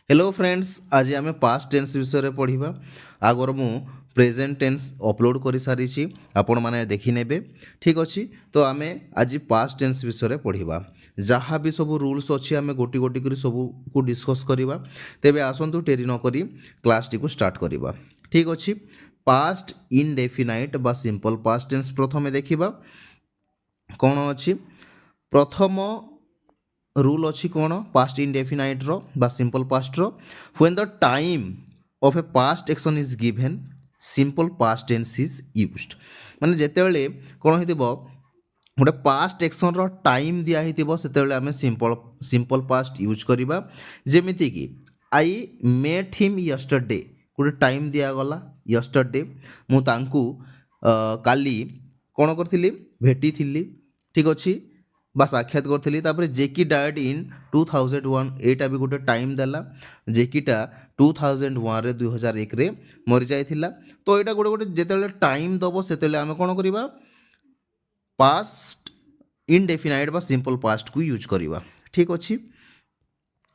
Hello friends, आज आम past tense विषय पढ़ा। आगर मु प्रेजेंट टेन्स अपलोड कर सारी आपण मैंने देखने। ठीक अच्छे, तो आम आज पास्ट टेन्स विषय पढ़ा। जहाँ भी सब रूल्स अच्छी आम गोटी गोटी कर सब को डिस्कस करवा। तेबे आसतु डेरी नक क्लास टी को स्टार्ट करवा। ठीक अच्छे, पास्ट इनडेफिनाइट बा सिंपल पास्ट टेन्स प्रथमे देखा कौन अच्छी। प्रथम रूल अच्छी कौन पास्ट इनडेफिनाइट रो बा सिंपल पास्ट रो। When the time of a past action is given simple past tense is used. माने जेतेबेले कौन होइतिबो गोटे पास्ट एक्शन रो टाइम दिया होइतिबो सेतेबेले आमे सिंपल पास्ट यूज करिबा। जेमिति कि आई मेट हिम यस्टरडे, गोटे टाइम दिया गला यस्टरडे, मु तांकू काली कौन करथिली भेटी थिली। ठीक अच्छी, बा साक्षात करी। तापर जेकी डायड इन 2001, एटा भी गोटे टाइम देला। जेकीटा 2001 रे 2001 रे मरी जाइथिला। तो यहाँ गोटे गोटे जिते टाइम दब से आम कौन करवा पास्ट इनडेफिनाइट बा सिंपल पास्ट को यूज करवा। ठीक अच्छे,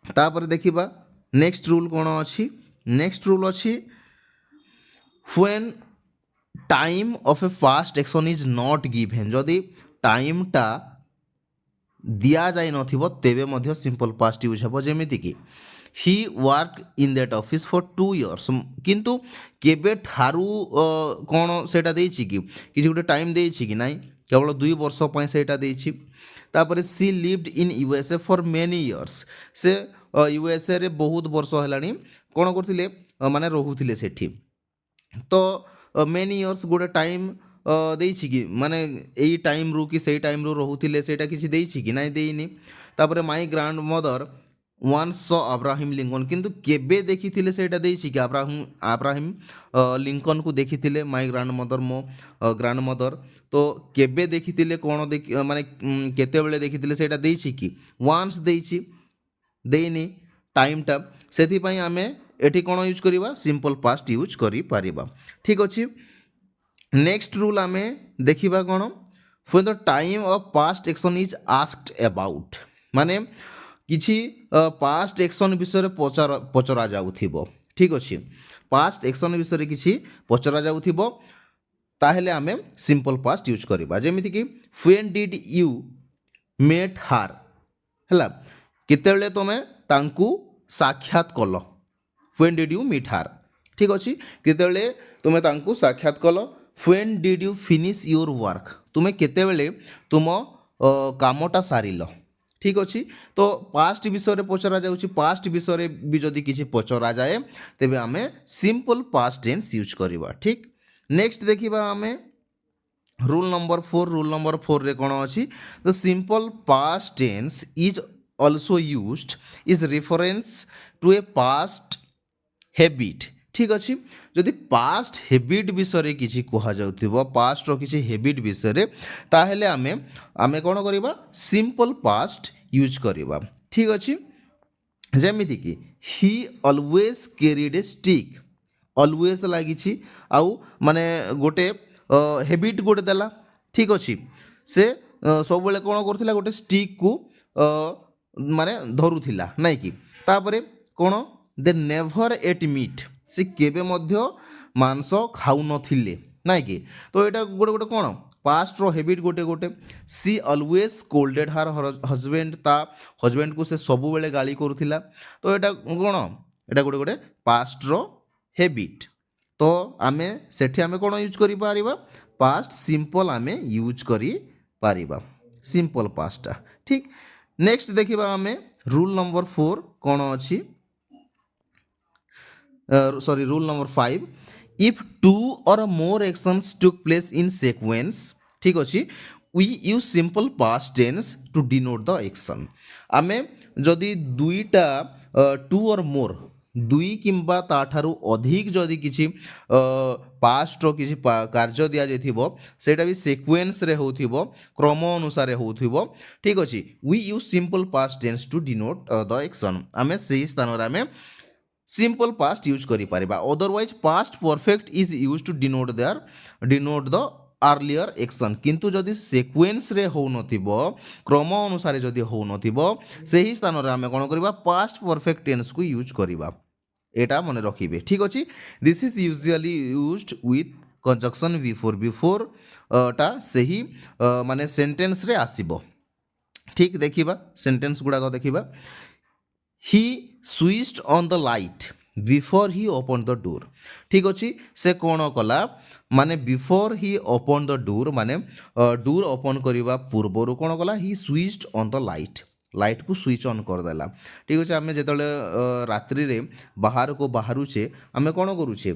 तापर देखिबा नेक्स्ट रूल कौन अच्छी। नेक्स्ट रूल अच्छी when time of A fast action is not given. जदि टाइमटा दिया जाए नथिबो तेबे मध्य सिंपल पास्ट यूज हबो। जेमिति कि he work in that office for 2 years, किंतु केबे ठारू कौन सेटा देछि कि किछि गोटे टाइम देछि कि नाही, केवल 2 वर्ष पय सेटा देछि। तापर she lived in USA for many years, से यूएसए रे बहुत वर्ष हेलानी कौन करथिले माने रहुथिले सेठी। तो मेनी इयर्स गोटे टाइम देछि कि माने एई टाइम रु कि सेई टाइम रु रहुथिले सेटा किछि देछि कि नाही देइनी। तापर my grandmother once saw Abraham Lincoln, किंतु केबे देखिथिले सेटा देछि कि अब्राहम लिंकन को देखिथिले माय ग्रांड मदर मो ग्रांड मदर। तो केबे देखिथिले कोन माने केतेबेले देखिथिले सेटा देछि कि वन्स देछि देइनी टाइमटा। सेथिपई आमे एठी कोन यूज करिवा सिंपल पास्ट यूज करि पारिबा। ठीक अछि, नेक्स्ट रूल आमे देखिबा कौन when the time of past action is asked about. माने किछि पास्ट एक्शन विषय पचरा जाउथिबो। ठीक अछि, पास्ट एक्शन विषय किछि पचरा जाउथिबो ताहेले आमे सिंपल पास्ट यूज करिबा। जेमिति कि व्हेन डिड यू मेट हार, हैला केतेबेले तमे तांकू साक्षात कल। व्हेन डिड यू मीट हार। ठीक अछि, केतेबेले तुमे तांकू साक्षात कल। When did you finish your work, तुमे केतेबेले तुम कामटा सारिल। ठीक अच्छे, तो पास्ट विषय पचरा जाउछि। पास्ट विषय भी जदि किछि पचरा जाए तेबे आमे सिंपल पास्ट टेंस यूज करवा। ठीक, नेक्स्ट देखिबा आमे रूल नंबर 4। रूल नंबर 4 रे कोन अछि, the simple past tense is also used is reference to a past habit. ठीक अच्छे, जदि पास्ट हैबिट विषय किसी कह जाउथिबो पास्ट रो किसी हैबिट विषय ताहेले आमे आमे कोन करिबा सिंपल पास्ट यूज करिबा। ठीक अच्छे, जेमिति कि he always carried a stick, always लागिछि आउ माने गोटे हैबिट गोटे देला। ठीक अच्छे, से सब बेले कोन करथिला गोटे स्टिक को माने धरुथिला नाइ कि। तापरे कोन दे नेभर एट मीट, से केबे मध्य मांस खाऊ नथिले नाइ कि। तो एटा गोटे गोटे कोन पास्ट रो हैबिट गोटे गोटे। सी ऑलवेज स्कोल्डेड हार हजबैंड, ता हजबैंड को से सब बेले गाली करूथिला। तो एटा कोन एटा गोटे गोटे पास्ट रो हैबिट। तो आमे सेठी आमे कोन यूज करि पारिबा पास्ट सिंपल आमे यूज करि पारिबा सिंपल पास्टटा। ठीक, नेक्स्ट देखिबा आमे रूल नंबर 4 कोन अछि। Sorry, rule number 5, if 2 or more actions took place in sequence, ठीक अच्छे, we use simple past tense to denote the action। आमे जदि दुईटा 2 or more, दुई किंबा ताठारु अधिक जदि किछि पास्ट रो किछि कार्य दिया जाइथिबो सेटा भी सीक्वेंस रे होथिबो, क्रम अनुसार होथिबो। ठीक अछि, we use simple past tense to denote the action। आमे सेही स्थान रे आमे सिंपल पास्ट यूज करि पारिबा। Otherwise past perfect is use to denote the earlier action किंतु जदि सीक्वेंस रे हो नथिबो क्रम अनुसार जदि हो नथिबो सेही स्थान रे आमे कोन करबा पास्ट परफेक्ट टेंस को यूज करबा एटा मने रखिबे ठीक अछि this is usually used with conjunction before before टा सेही माने सेंटेंस रे आसीबो ठीक देखिबा सेंटेंस गुडा देखिबा he switched on the light before he open the door ठीक अच्छे से कौन कला माने before he open the door माने डोर ओपन करने पूर्वर कौन कला he switched on the light को स्विच ऑन करदेला ठीक अच्छे आम जो रात्रि रे बाहर को बाहरुचे आम कौन करुचे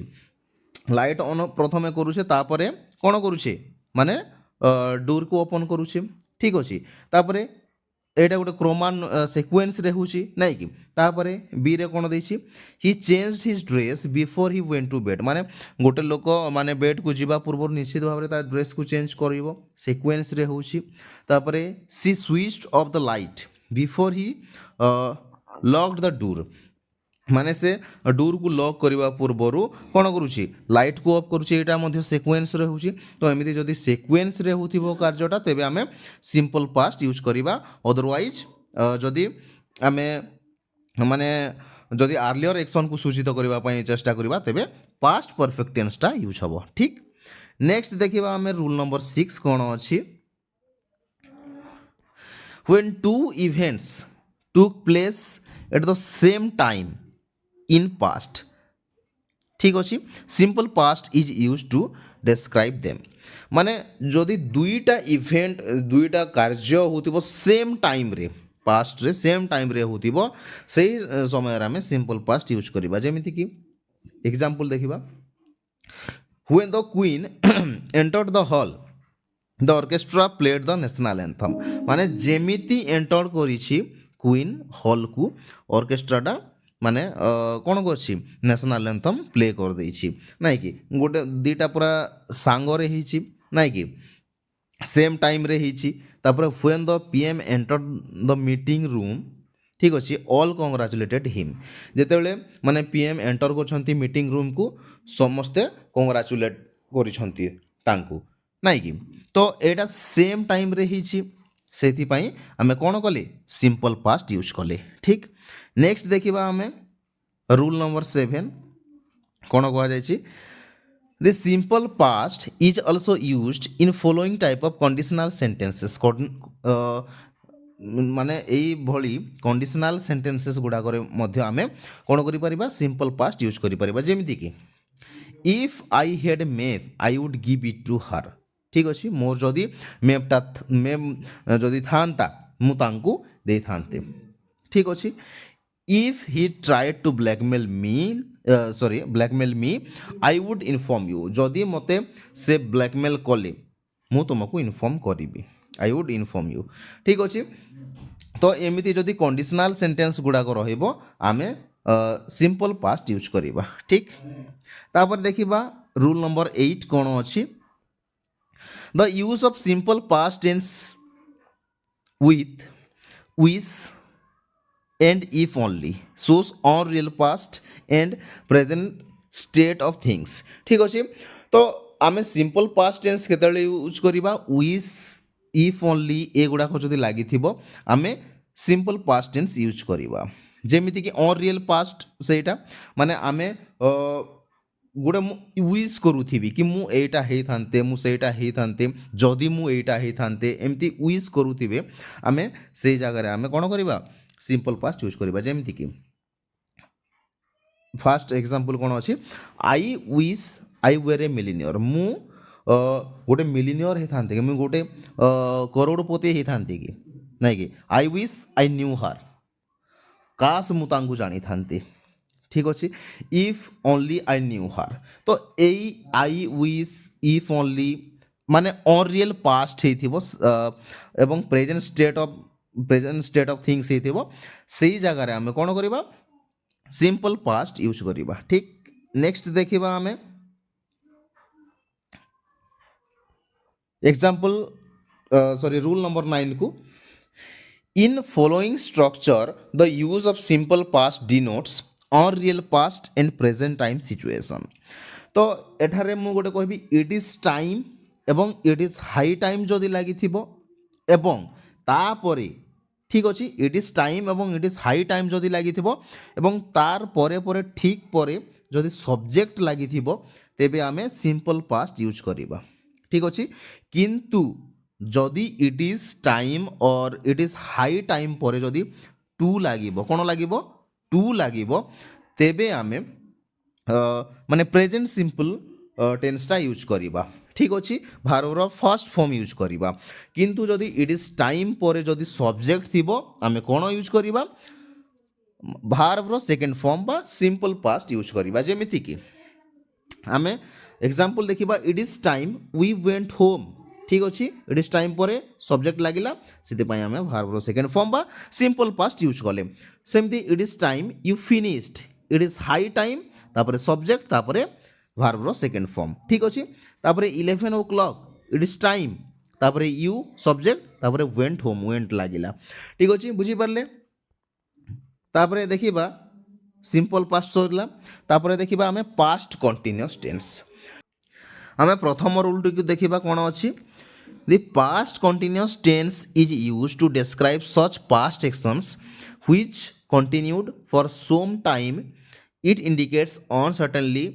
लाइट ऑन प्रथमे करुचे तापरे कौन करुचे माने डोर को ओपन करुचे ठीक अच्छे तापरे एटा गोटे क्रोमान सिक्वेन्स रे होची नाइ कि तापरे बी रे कोन देछि he changed his dress before he went to bed माने गोटे लोक माने बेड को जीवा पूर्व निश्चित भाव ता ड्रेस को चेंज करिवो सिक्वेन्स रे होची तापरे she switched off the light before he locked the door माने से डोर को लॉक करने पूर्वर कौन करुच्ची लाइट को ऑफ करुच्ची एटा मध्य सिक्वेन्स रे होची तो एमती जदि सिक्वेन्स रे होथिबो कार्यटा तेबे आमे सिंपल पास्ट यूज करिबा अदरवाइज जदि आमे माने जदि आर्लियर एक्शन को सूचित करबा पई चेष्टा करिबा तेबे पास्ट परफेक्ट टेंस टा यूज हबो ठीक नेक्स्ट देखिबा आमे रूल नंबर 6 कोन अछि when two events took place at the same time in past ठीक अच्छे simple past is use to describe them माने जदि दुईटा इवेंट दुईटा कार्य होतिबो सेम टाइम रे पास्ट रे सेम टाइम रे होतिबो सेही समय रे हमें सिंपल पास्ट यूज करिबा जेमिति कि एग्जांपल देखिबा when the queen entered the hall the orchestra played the national anthem माने जेमिति एंटर करिछि क्वीन हॉल को ऑर्केस्ट्राटा माने कौन करछि नेशनल एंथम प्ले कर देछि नाइ कि गोटे दीटा पूरा सांगरे हिछि नाइ कि सेम टाइम रे हिछि तापर when the PM enter the meeting room ठीक अच्छे ऑल कंग्राचुलेटेड हिम जेतेबेले माने पीएम एंटर करछंती मीटिंग रूम को समस्ते कंग्राचुलेट करिछंती तांकू नाइ कि तो एटा सेम टाइम रे हिछि सेथि पई आमे कोन कले सिंपल पास्ट यूज कले ठीक नेक्स्ट देखिबा आमे रूल नंबर 7 कोन कहा जायछि the simple past is also used in following type of conditional sentences माने एई भली कंडीशनल सेंटेंसेस गुडा करे मध्य आमे कोन करि परिबा सिंपल पास्ट यूज करि परिबा जेमिति कि if I had map I would give it to her ठीक अच्छे मोर जदि मैपटा मैप जदि थांता मु तांकू दे थांते ठीक अच्छे if he tried to blackmail me I would inform you जदि मते से ब्लैकमेल कले मु तुमको इनफॉर्म करी आई वुड इनफॉर्म यू ठीक अच्छे तो एमिति जदि कंडीशनल सेंटेंस गुड़ाक रहिबो आमे सिंपल पास्ट यूज करिबा ठीक तापर देखिबा रूल नंबर 8 कोन अछि The use of simple past tense with and if only shows on real past and present state of things ठीक अच्छे तो आमे सिंपल पास्ट टेंस केतले यूज करिबा विश इफ ओनली ए गुडा को जदि लागि थिबो आमे सिंपल पास्ट टेंस यूज करिबा जेमिति कि ऑन रियल पास्ट सेटा माने आमे गोटे विश करूथी कि मु एटा हेई थांते मु सेटा हेई थांते जदि मु एटा हेई थांते एमती विश करूथिबे आमे से जगह रे आमे कोन करिबा सिंपल पास्ट यूज करिबा जेमिति कि फर्स्ट एग्जांपल कोन अछि I wish I were a millionaire मु गोटे मिलियनियर हेई थांते कि मु गोटे करोड़पति हेई थांते कि नै कि आई विश आई न्यू हर काश मु तांकू जानी थांते ठीक अच्छे इफ ओनली आई न्यू हर तो एई आई विश इफ ओनली माने ऑन रियल पास्ट हेथिबो एवं प्रेजेंट स्टेट ऑफ थिंग्स हेथिबो सेही जगह रे हमें कोन करिबा सिंपल पास्ट यूज करिबा ठीक नेक्स्ट देखिबा हमें एग्जांपल रूल नंबर 9 को in following structure the use of simple past denotes on real past and present time situation तो एठारे मु गोटे कहबी इट इज टाइम ଏବଂ ଇଟ୍ ଇଜ୍ ହାଇ ଟାଇମ୍ ଯଦି ଲାଗିଥିବ ଏବଂ ତାପରେ ଠିକ୍ ଅଛି ଇଟ୍ ଇଜ୍ ଟାଇମ୍ ଏବଂ ଇଟ୍ ଇଜ୍ ହାଇ ଟାଇମ୍ ଯଦି ଲାଗିଥିବ ଏବଂ ତାର ପରେ ପରେ ଠିକ୍ ପରେ ଯଦି ସବଜେକ୍ଟ ଲାଗିଥିବ ତେବେ ଆମେ ସିମ୍ପଲ୍ ପାଷ୍ଟ ୟୁଜ୍ କରିବା ଠିକ୍ ଅଛି। କିନ୍ତୁ ଯଦି it is time or it is high time ପରେ ଯଦି ଟୁ ଲାଗିବ କ'ଣ ଲାଗିବ ଟୁ ଲାଗିବ ତେବେ ଆମେ ମାନେ ପ୍ରେଜେଣ୍ଟ ସିମ୍ପଲ୍ টেন্সটা यूज करिबा ठीक अच्छी भारवर फर्स्ट फॉर्म यूज करिबा। किंतु जदि इट इज टाइम पर जदि सब्जेक्ट थिबो आमे कोन यूज करिबा भारवर सेकेंड फॉर्म बा सिंपल पास्ट यूज करिबा। जेमिति कि आमे एग्जांपल देखिबा it is time we went home ठीक अच्छी इट इज टाइम पर सब्जेक्ट लागिला से आमे भारवर सेकेंड फॉर्म बा सिंपल पास्ट यूज कले। सेमती it is time you finished it is high time तापरे सब्जेक्ट तापरे भारवर सेकेंड फॉर्म ठीक अच्छे। तापरे 11 o'clock इट इज टाइम तापरे यू सब्जेक्ट तापरे वेंट होम वेंट लागिला ठीक अच्छे बुझी पारले। तापरे देखिबा सिंपल पास्ट सरला तापरे देखिबा आमे पास्ट कंटीन्यूअस टेंस आमे प्रथम रूल टी देखिबा कोन अछि the past continuous tense is used to describe such past actions which continued for some time it indicates uncertainly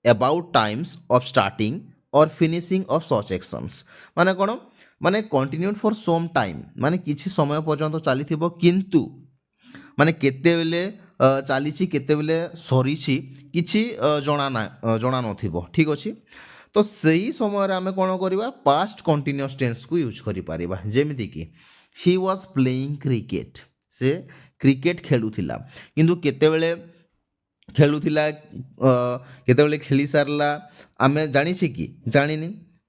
about times of starting or finishing of such actions माने कोन माने continued for some time माने किछि समय पर्यंत चली थिबो किंतु माने केते बेले चलीछि केते बेले सरीछि किछि जणा नथिबो ठीक अछि। तो सही समय रे आमे कोन करबा पास्ट कंटीन्यूअस टेंस को यूज करि परिबा। जेमिति कि ही वाज प्लेइंग क्रिकेट से क्रिकेट खेलुथिला किंतु केते बेले खेलुथिला केतेबेले खेली सारला आमे जानिछि कि जानिनी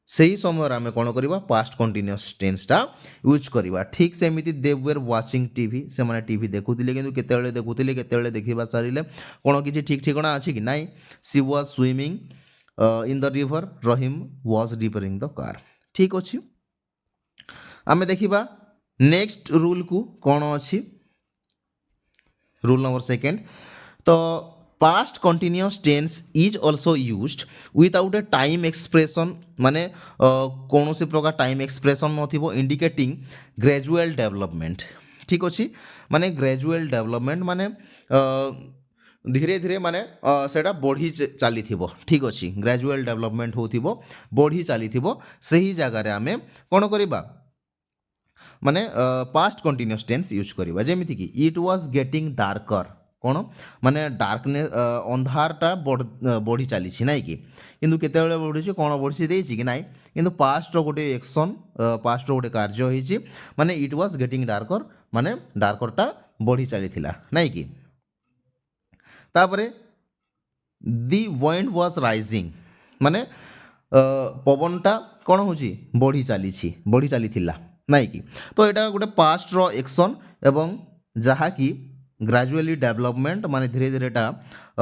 सही समय आमे कोन करबा पास्ट कंटीन्यूअस टेंसटा यूज करबा। ठीक सेमिति दे वर वाचिंग टीवी से माने टीवी देखुथिले किंतु केतेबेले देखुथिले केतेबेले देखिबा सारिले कोन किछि ठीक ठिकाना अछि कि नाही। She was swimming in the river Rahim was repairing the car ठीक अछि। आमे देखिबा नेक्स्ट रूल को कोन अछि रूल नंबर सेकेंड। तो past continuous tense is also used without a time expression माने कौन से प्रकार टाइम एक्सप्रेशन नथिबो इंडिकेटिंग ग्रेजुअल डेवलपमेंट ठीक अछि। माने ग्रेजुअल डेवलपमेंट माने धीरे धीरे माने सेटा बढ़ी चली थिबो ठीक अछि। ग्रेजुअल डेवलपमेंट होथिबो बढ़ी चली थिबो सही जगह रे आमे कोन करबा माने पास्ट कंटीन्यूअस टेंस यूज करबा। जेमिति कि इट वाज गेटिंग डार्कर कोण माने डार्कनेस अंधारटा बढ़ी चली नाई कि किंतु केतेबेले बढ़ी कोण बढ़ी देछि कि नाई किंतु पास्ट गोटे एक्शन पास्ट गोटे कार्य होइछि माने इट वाज गेटिंग डार्कर माने डार्करटा बढ़ी चली नाई कि। तापरे दी वाइंड वाज राइजिंग माने पवनटा कोण होछि बढ़ी चली नाई कि। तो एटा गोटे पास्ट रो एक्शन एवं जहा कि ग्रेजुअली डेवलपमेंट माने धीरे धीरे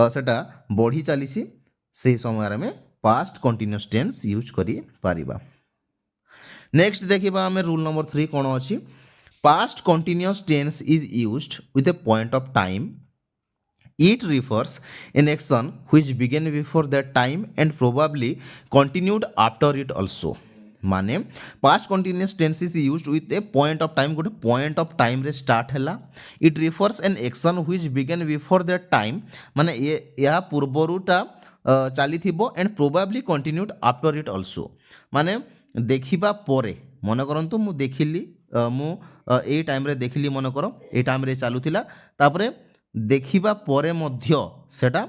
सेटा बढ़ी चली से समय में पास्ट कंटीन्यूअस टेंस यूज करि पारिबा। नेक्स्ट देखिबा हमें रूल नंबर 3 कोन अछि past continuous tense is used with a point of time it refers an action which began before that time and probably continued after it also माने past continuous tense is used with a point of time गोटे point of time रे start हैला it refers an action which began before that time माने या पूर्वरुटा चली थिबो and probably continued after it also माने देखिबा परे मन करंतु मु देखिली मु ए टाइम रे देखिली मन करो ए टाइम रे चालुथिला तापरे देखिबा परे मध्य सेटा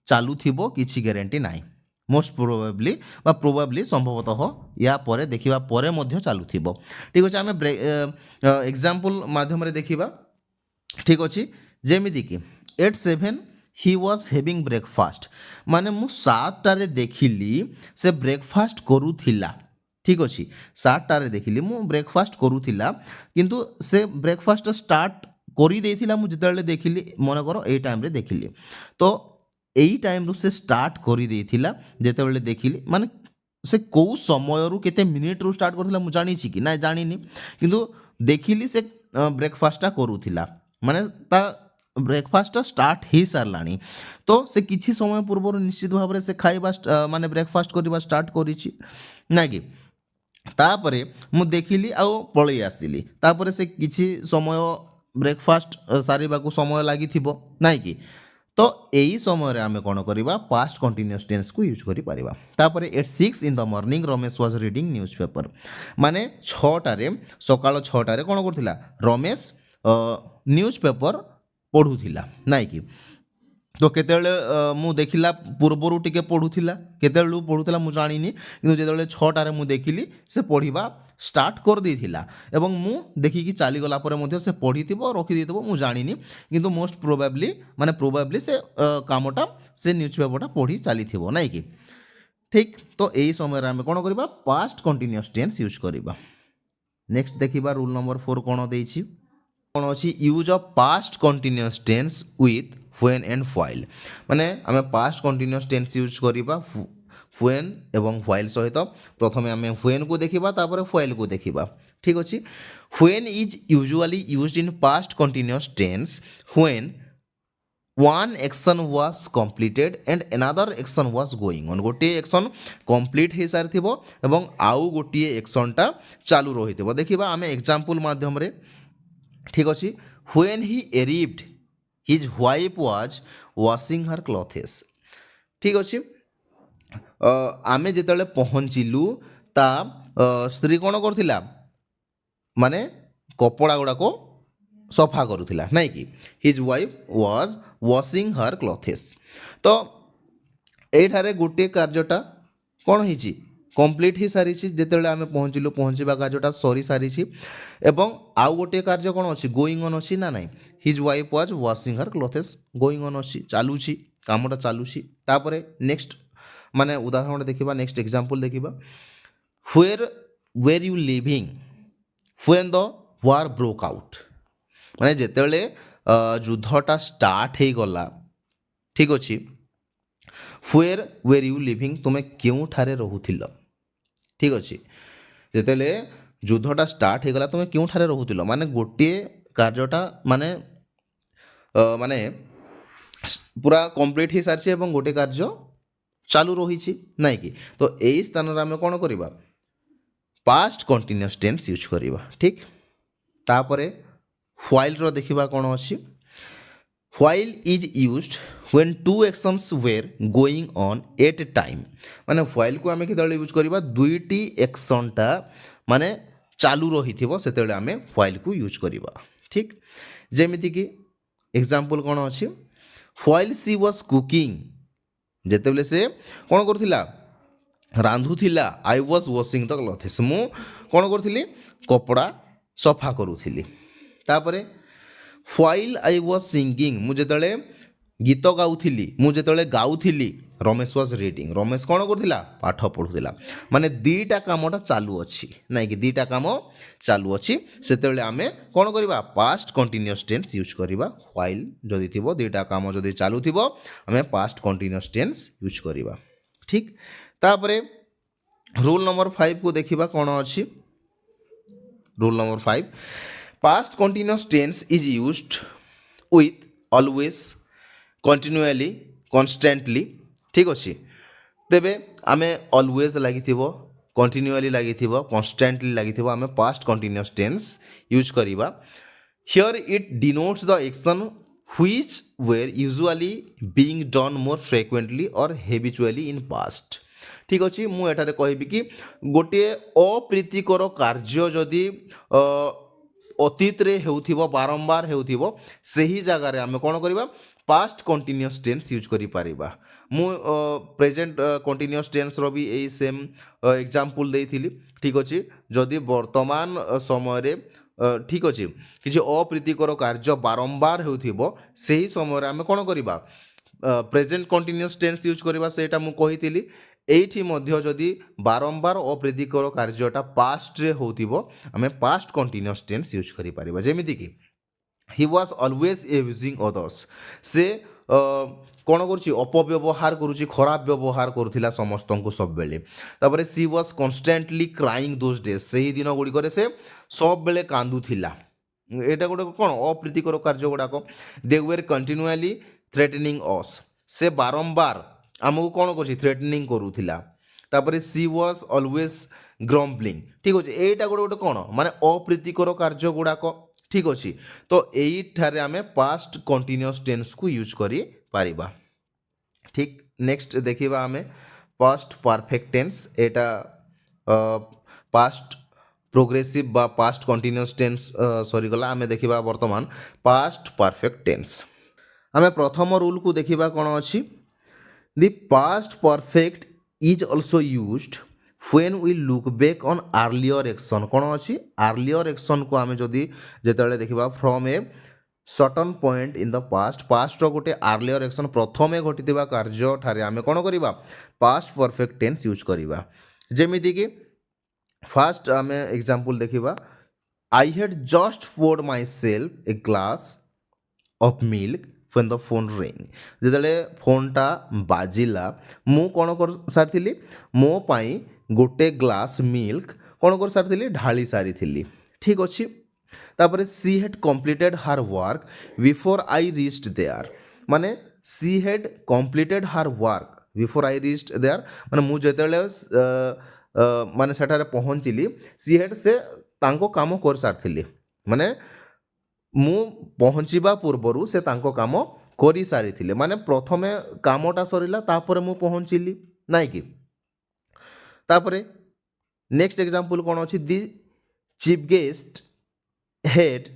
चालुथिबो किछि ग्यारंटी नाही मोस्ट प्रोबेबली संभवतः या परे देखिबा परे मध्य चालुथिबो ठीक अछि। आमे एग्जांपल माध्यम रे देखिबा ठीक अछि। जेमिति कि at 7 he was having breakfast माने मु 7 टारे देखिली से ब्रेकफास्ट करूथिला ठीक अछि। 7 टारे देखिली मु ब्रेकफास्ट करूथिला किंतु से ब्रेकफास्ट स्टार्ट करी देथिला मु जेतेले देखिली मन करो ए टाइम रे देखिली तो एई टाइम रु से स्टार्ट करी देथिला जेतेबेले देखिली माने से को समय रु केते मिनिट रु स्टार्ट करथिला मु जानि छि कि ना जानिनी किंतु देखिली से ब्रेकफास्टटा करूथिला माने ता ब्रेकफास्ट स्टार्ट ही सारलानी तो से किछि समय पूर्व निश्चित भाव से खाइबा माने ब्रेकफास्ट करबा स्टार्ट करिछि ना कि तापर मु देखिली आउ पलि आसिली तापर से किछि समय ब्रेकफास्ट सारिबा को समय लागि थिबो नाइ कि तो यही समय आम कौन करवा पास्ट कंटिन्यूअस टेंस को यूज करि परिबा तापर at 6 in the morning Ramesh was reading newspaper माने 6टारे सकाळ 6टारे कौन करथिला रमेश न्यूज़ पेपर पढ़ुथिला नाइ कि तो केतेବେଳେ ମୁଁ ଦେଖିଲା ପୂର୍ବରୁ ଟିକେ ପଢ଼ୁଥିଲା କେତେବେଳୁ ପଢ଼ୁଥିଲା ମୁଁ ଜାଣିନି କିନ୍ତୁ ଯେତେବେଳେ 6ଟାରେ ମୁଁ ଦେଖିଲି ସେ ପଢ଼ିବା ଷ୍ଟାର୍ଟ କରିଦେଇଥିଲା ଏବଂ ମୁଁ ଦେଖିକି ଚାଲିଗଲା ପରେ ମଧ୍ୟ ସେ ପଢ଼ିଥିବ ରଖିଦେଇଥିବ ମୁଁ ଜାଣିନି କିନ୍ତୁ ମୋଷ୍ଟ ପ୍ରୋବାବ୍ଲି ସେ କାମଟା ସେ ନ୍ୟୁଜ୍ ପେପରଟା ପଢ଼ି ଚାଲିଥିବ ନାଇଁ କି ଠିକ୍ ତ ଏହି ସମୟରେ ଆମେ କ'ଣ କରିବା ପାଷ୍ଟ କଣ୍ଟିନ୍ୟୁଅସ୍ ଟେନ୍ସ ୟୁଜ୍ କରିବା ନେକ୍ସଟ ଦେଖିବା ରୁଲ୍ ନମ୍ବର 4 କ'ଣ ଦେଇଛି କ'ଣ ଅଛି use of past continuous tense with when and while माने आमे पास्ट कंटिन्यूअस टेंस यूज करिबा when एवं while सहित प्रथमे आमे when को देखिबा तापर while को देखिबा ठीक अछि when is usually used in past continuous tense when one action was completed and another action was going on गोटे एक्शन कंप्लीट हे सारथिबो एवं आउ गोटे एक्शन टा चालू रहितबो देखिबा आमे एग्जांपल माध्यम रे ठीक अछि when he arrived his wife was washing her clothes ठीक अच्छे आमे जेतेबेले पहुँचलु ता स्त्री कौन करथिला माने कपड़ा गुड़ाक सफा करुथिला नाइ कि his wife was washing her clothes तो एठारे गोटे कार्यटा कौन होइछि कंप्लीट ही सारी जेतेबेले आमे पहुँचलु पहुँचवा कार्यटा सरी सारी एवं आउ गोटे कार्य कौन अच्छी गोइंग ऑन अच्छी ना नाइ his wife was washing her clothes going on अच्छी चालुछि कामटा चालुछि तापरे नेक्स्ट माने उदाहरण देखिबा नेक्स्ट एग्जांपल देखिबा where were you living when the war broke out माने जेतेबेले युद्धटा स्टार्ट हे गला ठीक अछि व्हेयर वेर यू लिविंग तुमे केउ ठारे रहुथिल ठीक अछि जेतेबेले युद्धटा स्टार्ट हो गला तुम क्यों ठारे रहुथिल माने गोटे कार्यटा माने माने पूरा कंप्लीट हो सारी एवं गोटे कार्य चालू रही नाइ कि तो यही स्थान रे आमे कोन करबा पास्ट कंटिन्यूअस टेंस यूज करबा ठीक तापरे व्हाइल रो देखिबा कोन अछि while is used when two actions were going on at a time माने व्हाइल को आमे केतेबेले यूज करबा दुईटी एक्शन टा माने चालू रही से आम व्हाइल को यूज करवा ठीक जेमिति कि एग्जांपल कौन अच्छी व्हाइल सी वाज कुकिंग जेतेबेले से कौन करुथिला रांधुथिला I was washing the clothes मु कौन करुथिली कपड़ा सफा करुथिली तापरे व्हाइल आई वाज सिंगिंग मु जेतेबेले गीत गाउथिली मु जेतेबेले गाउथिली रमेश वाज रीडिंग रमेश कौन करथिला पाठ पढ़ुथिला माने दीटा कामटा चालू अछि नाइ कि दीटा काम चालू अछि सेतेबेले आमे कौन करबा पास्ट कंटिन्यूअस टेंस यूज करबा व्हाइल जदि थिबो दीटा काम जदि चालू थिबो आमे पास्ट कंटिन्यूअस टेंस यूज करबा ठीक तापरे रूल नंबर 5 को देखिबा कौन अछि rule number 5 past continuous tense is used with always continuously constantly ठीक अच्छे तेबे आमे ऑलवेज लगी कंटिन्यूअली लगी कॉन्स्टेंटली लगी आमे पास्ट कंटिन्यूअस टेंस यूज करिबा here it denotes the action which were usually being done more frequently और हैबिचुअली इन पास्ट ठीक अच्छे मु एटारे कहबी कि गोटे अप्रीतिकर कार्य जदि अतीत रे हेउथिबो बारंबार हेउथिबो सही जगह रे आमे कोन करिबा पास्ट कंटिन्यूअस टेंस यूज करि पारिबा मु प्रेजेंट कंटिन्यूअस टेंस रो भी एई सेम एग्जांपल देइथिली ठीक अछि जदि वर्तमान समय रे ठीक अछि किछि अप्रीतिकर कार्य बारंबार हेउथिबो सही समय रे आमे कोन करिबा प्रेजेंट कंटिन्यूअस टेंस यूज करिबा सेटा मु कहिथिली एठी मध्य जदि बारंबार अप्रीतिकर कार्यटा पास्ट रे होथिबो आमे पास्ट कंटिन्यूअस टेंस यूज करि पारिबा जेमिति कि he was always abusing others से कौन करुच्ची अपव्यवहार करुच्ची खराब व्यवहार करुथिला समस्तंको सब बेले तापरे she was constantly crying those days सही दिन गुड़िक से सब बेले कांदुथिला एटा गोटे कौन अप्रीतिकर कार्य गुड़ाक दे वेर कंटिन्यूअली थ्रेटनिंग अस से बारंबार आमको कौन कर थ्रेटनिंग करुथिला तापरे सी वाज ऑलवेज ଗ୍ରମ୍ବଲିଂ ଠିକ୍ ଅଛି ଏଇଟା ଗୋଟେ କ'ଣ ମାନେ ଅପ୍ରୀତିକର କାର୍ଯ୍ୟ ଗୁଡ଼ାକ ଠିକ୍ ଅଛି ତ ଏଇଠାରେ ଆମେ ପାଷ୍ଟ କଣ୍ଟିନ୍ୟୁଅସ୍ ଟେନ୍ସକୁ ୟୁଜ୍ କରିପାରିବା ଠିକ୍ ନେକ୍ସଟ ଦେଖିବା ଆମେ ପାଷ୍ଟ ପରଫେକ୍ଟ ଟେନ୍ସ ଏଇଟା ପାଷ୍ଟ ପ୍ରୋଗ୍ରେସିଭ বা পাস্ট কন্টিনিউয়াস টেন্স সরিগলা আমি দেখিবা বর্তমান পাস্ট পারফেক্ট টেন্স আমি প্রথম রুলকু দেখিবা কোণ অছি the past perfect is also used when we look back on earlier action কোণ অছি earlier action কু আমি যদি যেতବେଳେ দেখিবা from a certain point in the past ର ଗୋଟେ earlier action ପ୍ରଥମେ ଘଟିଥିବା କାର୍ଯ୍ୟ ଠାରେ ଆମେ କ'ଣ କରିବା past perfect tense ୟୁଜ୍ କରିବା ଯେମିତିକି ফার্স্ট আমি এক্সাম্পল দেখিবা I had just poured my self a glass of milk when the phone ring যেতବେଳେ ফোনটা বাজিলা ମୁଁ କ'ଣ କରିସାରିଥିଲି ମୋ ପାଇଁ ଗୋଟେ ଗ୍ଲାସ୍ ମିଲ୍କ କ'ଣ କରିସାରିଥିଲି ଢାଳି ସାରିଥିଲି ଠିକ୍ ଅଛି ତାପରେ ସି ହେଡ୍ କମ୍ପ୍ଲିଟେଡ୍ ହାର ୱାର୍କ ବିଫୋର୍ ଆଇ ରିଚ୍ଡ ଦେୟାର ମାନେ ସି ହେଡ୍ କମ୍ପ୍ଲିଟେଡ୍ ହାର ୱାର୍କ ବିଫୋର୍ ଆଇ ରିଚ୍ଡ ଦେୟାର ମାନେ ମୁଁ ଯେତେବେଳେ ମାନେ ସେଠାରେ ପହଞ୍ଚିଲି ସି ହେଡ୍ ସେ ତାଙ୍କ କାମ କରିସାରିଥିଲେ ମାନେ ମୁଁ ପହଞ୍ଚିବା ପୂର୍ବରୁ ସେ ତାଙ୍କ କାମ କରିସାରିଥିଲେ ମାନେ ପ୍ରଥମେ କାମଟା ସରିଲା ତାପରେ ମୁଁ ପହଞ୍ଚିଲି ନାଇଁ କି ତାପରେ ନେକ୍ସଟ ଏକ୍ସାମ୍ପଲ୍ କ'ଣ ଅଛି the chief guest had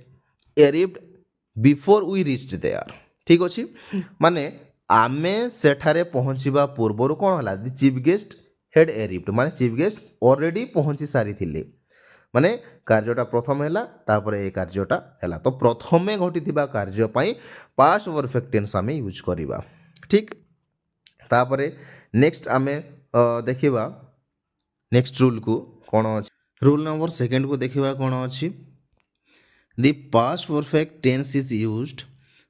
arrived before we reached there ଠିକ୍ ଅଛି ମାନେ ଆମେ ସେଠାରେ ପହଞ୍ଚିବା ପୂର୍ବରୁ କ'ଣ ହେଲା the chief guest had arrived ମାନେ ଚିଫ୍ ଗେଷ୍ଟ ଅଲରେଡ଼ି ପହଞ୍ଚି ସାରିଥିଲେ ମାନେ କାର୍ଯ୍ୟଟା ପ୍ରଥମେ ହେଲା ତାପରେ ଏ କାର୍ଯ୍ୟଟା ହେଲା ତ ପ୍ରଥମେ ଘଟିଥିବା କାର୍ଯ୍ୟ ପାଇଁ ପାଷ୍ଟ ପରଫେକ୍ଟ ଟେନ୍ସ ଆମେ ୟୁଜ୍ କରିବା ଠିକ୍ ତାପରେ ନେକ୍ସଟ ଆମେ ଦେଖିବା ନେକ୍ସଟ ରୁଲ୍କୁ କ'ଣ ଅଛି ରୁଲ୍ ନମ୍ବର ସେକେଣ୍ଡକୁ ଦେଖିବା କ'ଣ ଅଛି the past perfect tense is used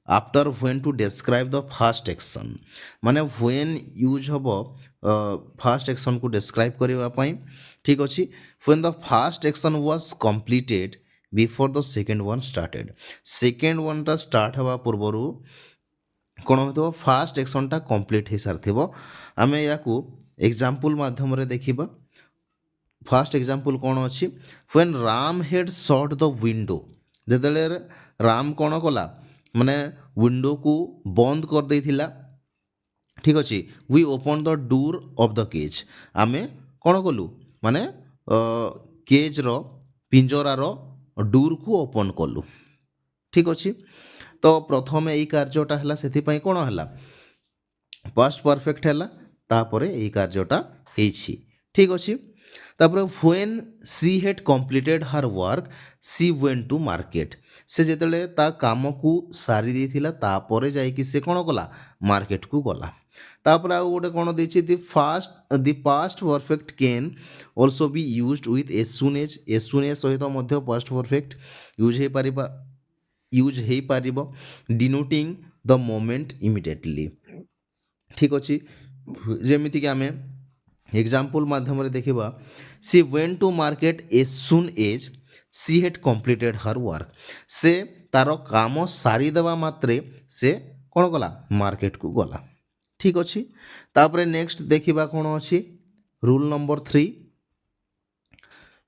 after when to describe the first action ମାନେ when ୟୁଜ୍ ହେବ ଫାଷ୍ଟ ଆକ୍ସନ୍କୁ ଡେସ୍କ୍ରାଇବ୍ କରିବା ପାଇଁ ଠିକ୍ ଅଛି when the first action was completed before the second one started second oneଟା ଷ୍ଟାର୍ଟ ହେବା ପୂର୍ବରୁ କ'ଣ ହୋଇଥିବ ଫାଷ୍ଟ ଆକ୍ସନ୍ଟା କମ୍ପ୍ଲିଟ୍ ହୋଇସାରିଥିବ ଆମେ ୟାକୁ ଏକ୍ଜାମ୍ପଲ୍ ମାଧ୍ୟମରେ ଦେଖିବା ଫାଷ୍ଟ ଏକ୍ଜାମ୍ପଲ୍ କ'ଣ ଅଛି when Ram had shut the window ଯେତେବେଳେ ରାମ କ'ଣ କଲା ମାନେ ୱିଣ୍ଡୋକୁ ବନ୍ଦ କରିଦେଇଥିଲା ଠିକ୍ ଅଛି we open the door of the Kej ଆମେ କ'ଣ କଲୁ ମାନେ କେଜ୍ର ପିଞ୍ଜରାର ଡୋର୍କୁ ଓପନ୍ କଲୁ ଠିକ୍ ଅଛି ତ ପ୍ରଥମେ ଏଇ କାର୍ଯ୍ୟଟା ହେଲା ସେଥିପାଇଁ କ'ଣ ହେଲା ପାଷ୍ଟ ପରଫେକ୍ଟ ହେଲା ତାପରେ ଏଇ କାର୍ଯ୍ୟଟା ହେଇଛି ଠିକ୍ ଅଛି ତାପରେ when she had completed her work she went to market ସେ ଯେତେବେଳେ ତା କାମକୁ ସାରି ଦେଇଥିଲା ତାପରେ ଯାଇକି ସେ କ'ଣ କଲା ମାର୍କେଟକୁ ଗଲା ତାପରେ ଆଉ ଗୋଟେ କ'ଣ ଦେଇଛି the past perfect can also be used with as soon as ସହିତ ମଧ୍ୟ ପାଷ୍ଟ ପରଫେକ୍ଟ ୟୁଜ୍ ହେଇପାରିବ ଡିନୋଟିଂ ଦ ମୋମେଣ୍ଟ ଇମିଡ଼ିଏଟଲି ଠିକ୍ ଅଛି ଯେମିତିକି ଆମେ ଏକ୍ଜାମ୍ପଲ୍ ମାଧ୍ୟମରେ ଦେଖିବା she went to market as soon as she had completed her work ସେ ତାର କାମ ସାରିଦେବା ମାତ୍ରେ ସେ କ'ଣ କଲା ମାର୍କେଟକୁ ଗଲା ଠିକ୍ ଅଛି ତାପରେ ନେକ୍ସଟ ଦେଖିବା କ'ଣ ଅଛି rule number 3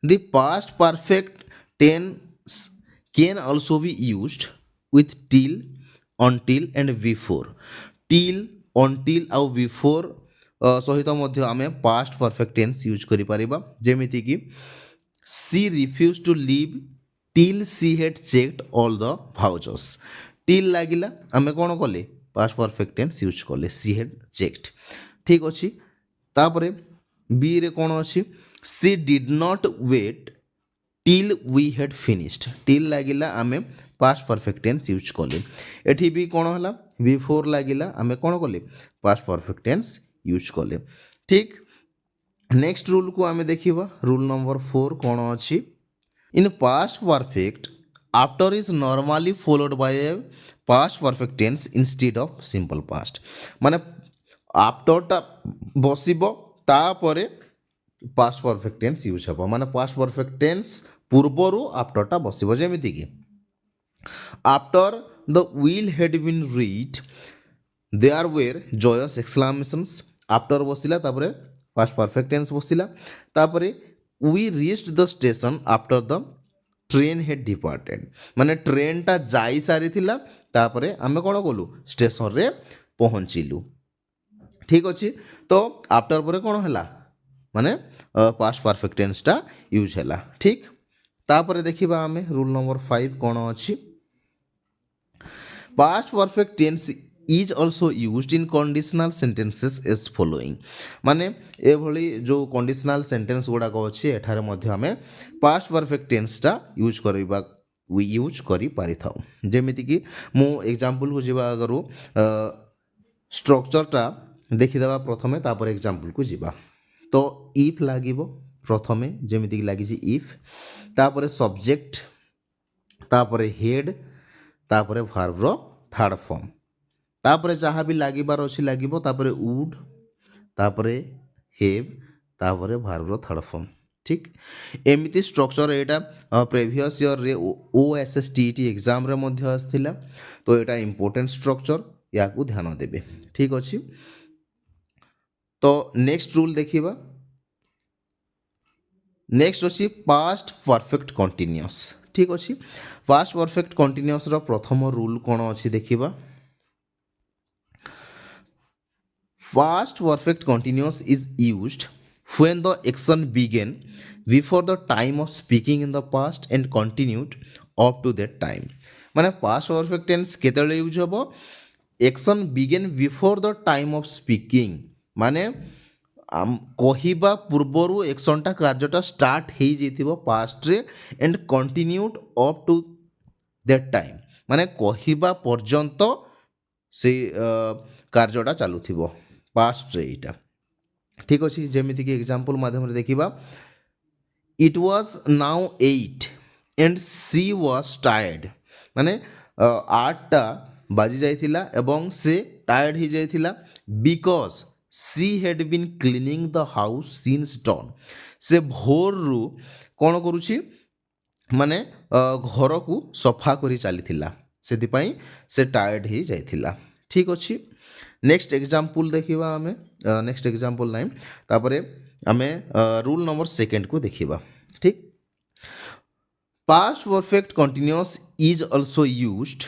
the past perfect tense can also be used with till until and before till until ଆଉ before ସହିତ ମଧ୍ୟ ଆମେ ପାଷ୍ଟ ପରଫେକ୍ଟ ଟେନ୍ସ ୟୁଜ୍ କରିପାରିବା ଯେମିତିକି she refused to leave till she had checked all the vouchers till ଲାଗିଲା ଆମେ କ'ଣ କଲେ ପାଷ୍ଟ ପରଫେକ୍ଟ ଟେନ୍ସ ୟୁଜ୍ କଲେ she had checked ଠିକ୍ ଅଛି ତାପରେ ବିରେ କ'ଣ ଅଛି she did not wait till we had finished till ଲାଗିଲା ଆମେ ପାଷ୍ଟ ପରଫେକ୍ଟ ଟେନ୍ସ ୟୁଜ୍ କଲେ ଏଠି ବି କ'ଣ ହେଲା ବିଫୋର୍ ଲାଗିଲା ଆମେ କ'ଣ କଲେ ପାଷ୍ଟ ପରଫେକ୍ଟ ଟେନ୍ସ ୟୁଜ୍ କଲେ ଠିକ୍ ନେକ୍ସଟ ରୁଲ୍କୁ ଆମେ ଦେଖିବା ରୁଲ୍ ନମ୍ବର 4 କ'ଣ ଅଛି in past perfect after is normally followed by a past perfect tense instead of simple past ମାନେ ଆଫ୍ଟରଟା ବସିବ ତାପରେ ପାଷ୍ଟ ପରଫେକ୍ଟ ଟେନ୍ସ ୟୁଜ୍ ହେବ ମାନେ ପାଷ୍ଟ ପରଫେକ୍ଟ ଟେନ୍ସ ପୂର୍ବରୁ ଆଫ୍ଟରଟା ବସିବ ଯେମିତିକି after the will had been reach there were joyous exclamations after ବସିଲା ତାପରେ ପାଷ୍ଟ ପରଫେକ୍ଟ ଟେନ୍ସ ବସିଲା ତାପରେ we reached the station after the train had departed माने ट्रेनटा जाई सारी थिला तापरे आमे कोन कलु स्टेशन रे पहुँचिलु ठीक अछि तो आफ्टर परे कोन हला माने पास्ट परफेक्ट टेन्सटा यूज हला ठीक तापरे देखिबा आमे रूल नंबर 5 कोन अछि past perfect tense is also used in conditional sentences as following माने ए भली जो कंडीशनल सेंटेंस गुडा को अछि एठारे मध्ये हमें पास्ट परफेक्ट टेन्सटा यूज करबा वी यूज करि पारि थाउ जेमिति कि मु एग्जांपल को जिबा अगरु स्ट्रक्चरटा देखिदेवा प्रथमे तापर एग्जांपल को जिबा तो इफ लागिबो प्रथमे जेमिति कि लागिछि इफ तापर सब्जेक्ट तापर हेड तापर वर्ब रो थर्ड फॉर्म तापर जहाँ भी लागिबार अछि लागिबो तापर वुड तापर हेव तापर वर्ब रो थर्ड फॉर्म ठीक एमिति स्ट्रक्चर एटा प्रीवियस ईयर रे ओएसएसटीटी एग्जाम रे मध्ये आस्थिला तो एटा इंपोर्टेंट स्ट्रक्चर या को ध्यान देबे ठीक अछि तो नेक्स्ट रूल देखिबा नेक्स्ट अछि पास्ट परफेक्ट कंटीन्यूअस ठीक अछि पास्ट परफेक्ट कंटीन्यूअस रो प्रथम रूल कोन अछि देखिबा Past perfect continuous is used when the action began before the time of speaking in the past and continued up to that time. माने past perfect tense केतेले use हबो action began before the time of speaking माने कहिबा पूर्वरु एक्शनटा कार्यटा start हेई जेथिबो पास्ट रे and continued up to that time माने कहिबा पर्यंत से कार्यटा चालुथिबो पास्ट रे इटा ठीक अछि जेमिति कि एग्जांपल माध्यम रे देखिबा it was now 8 and she was tired माने 8टा बाजी जाइथिला एवं से टायर्ड ही जाइथिला because she had been cleaning the house since dawn से भोर रु कोन करूछि माने घर को सफा करी चलीथिला सेति पई से टायर्ड ही जाइथिला ठीक अछि नेक्स्ट एग्जांपल देखिबा हमें नेक्स्ट एग्जांपल नाइन तापरे हमें रूल नंबर सेकंड को देखिबा ठीक past perfect continuous is also used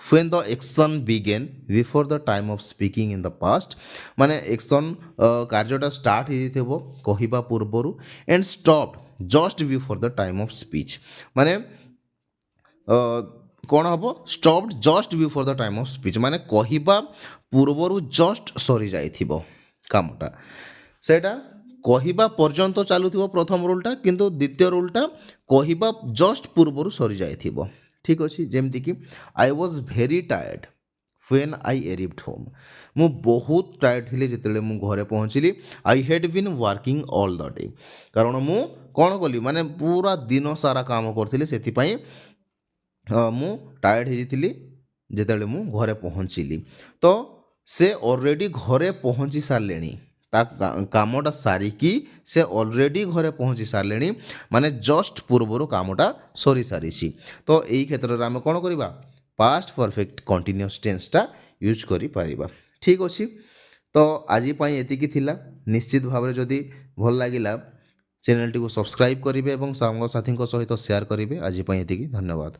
when the action began before the time of speaking in the past माने एक्शन कार्यटा स्टार्ट हे थिबो कहिबा पूर्वरु and stopped just before the time of speech माने कौन हम stopped just before the time of speech माने कहिबा पूर्वरु जस्ट सरी जाइथिबो कामटा सेटा कहिबा पर्यंत चालुथिबो प्रथम रूलटा किंतु द्वितीय रूलटा कहिबा जस्ट पूर्वरु सरी जाइथिबो ठीक अछि जेमति कि I was very tired when I arrived home मु बहुत टायर्ड थिले जेतेले मु घरे पहुँचली I had been working all the day कारण मु कोन कली माने पूरा दिन सारा काम करथिले सेति पई मु टायर्ड हे जितिली जेतेले मु घरे पहुँचली तो से ऑलरेडी घरे पहुँची सारलेनी ता कामटा सारिकी से ऑलरेडी घरे पहुँची सारलेनी माने जस्ट पूर्वरु कामटा सरी सारिछि तो एई क्षेत्र रे हम कोन करिबा पास्ट परफेक्ट कंटीन्यूअस टेंसटा यूज करि पारिबा ठीक अछि तो आजि पई एतिकी थिला निश्चित भाव जदि भल लागिला चैनल टी को सब्सक्राइब करिवे एवं साथी सहित शेयर करिवे आजि पई एतिकी धन्यवाद।